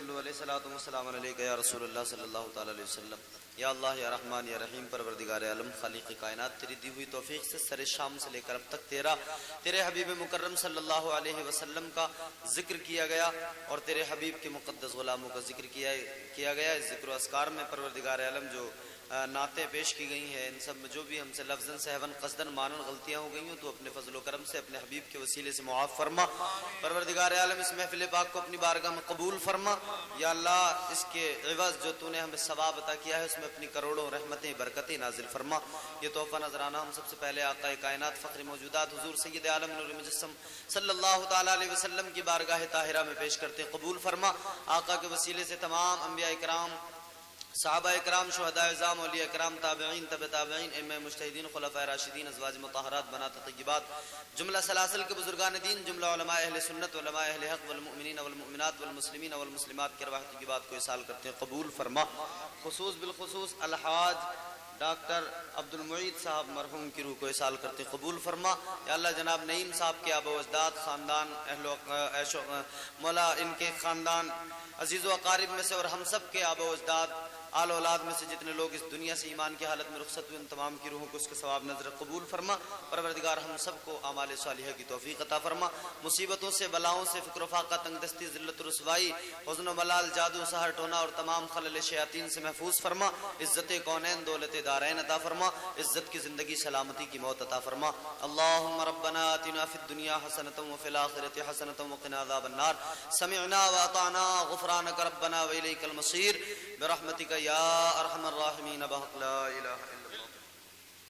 صلو علیہ الصلوۃ والسلام علیک یا رسول اللہ صلی اللہ تعالی علیہ وسلم۔ یا اللہ یا رحمان یا رحیم، پروردگار عالم خالق کائنات، تیری دی ہوئی توفیق سے سر شام سے لے کر اب تک تیرے حبیب مکرم صلی اللہ علیہ وسلم کا ذکر کیا گیا اور تیرے حبیب کے مقدس غلاموں کا ذکر کیا گیا۔ اس ذکر و اذکار میں پروردگار عالم جو نعتیں پیش کی گئی ہیں، ان سب میں جو بھی ہم سے لفظاً سہون قصداً مانن غلطیاں ہو گئی ہوں تو اپنے فضل و کرم سے اپنے حبیب کے وسیلے سے معاف فرما۔ پروردگار عالم اس محفل پاک کو اپنی بارگاہ میں قبول فرما۔ یا اللہ اس کے عوض جو تو نے ہمیں ثواب عطا کیا ہے اس میں اپنی کروڑوں رحمتیں برکتیں نازل فرما۔ یہ تحفہ نذرانہ ہم سب سے پہلے آقا کائنات فخر موجودات حضور سید عالم نور مجسم صلی اللہ تعالی علیہ وسلم کی بارگاہ طاہرہ میں پیش کرتے قبول فرما۔ آقا کے وسیلے سے تمام انبیاء کرام، صحابہ اکرام، شہداء اعظام، اولیاء اکرام، تابعین، تبع تابعین، ائمہ مجتہدین، خلفاء راشدین، ازواج مطہرات، بنات طیبات، جملہ سلاسل کے بزرگان دین، جملہ علماء اہل سنت، علماء اہل حق، والمؤمنین والمؤمنات والمسلمین والمسلمات کی ارواح طیبات کو اصال کرتے ہیں قبول فرما۔ خصوص بالخصوص الحاج ڈاکٹر عبد المعید صاحب مرحوم کی روح کو اصال کرتے قبول فرما۔ یا اللہ جناب نعیم صاحب کے آبا و اجداد، خاندان، مولا ان کے خاندان، عزیز و اقارب میں سے اور ہم سب کے آبا و اجداد، آل اولاد میں سے جتنے لوگ اس دنیا سے ایمان کی حالت میں رخصت ہوئے، ان تمام کی روحوں کو اس کے ثواب نظر قبول فرما۔ پروردگار ہم سب کو اعمال صالحہ کی توفیق عطا فرما۔ مصیبتوں سے، بلاؤں سے، فقر و فاقہ، تنگ دستی، ذلت و رسوائی، حزن و ملال، جادو، سحر ٹونا اور تمام خلل شیاطین سے محفوظ فرما۔ عزت کونین، دولت دارین عطا فرما۔ عزت کی زندگی، سلامتی کی موت عطا فرما۔ اللہم ربنا آتنا فی الدنیا حسنۃ وفی الآخرۃ حسنۃ وقنا عذاب النار۔ سمعنا واطعنا غفرانک ربنا والیک المصیر برحمتک یا ارحم الراحمین بحق لا الہ الا اللہ۔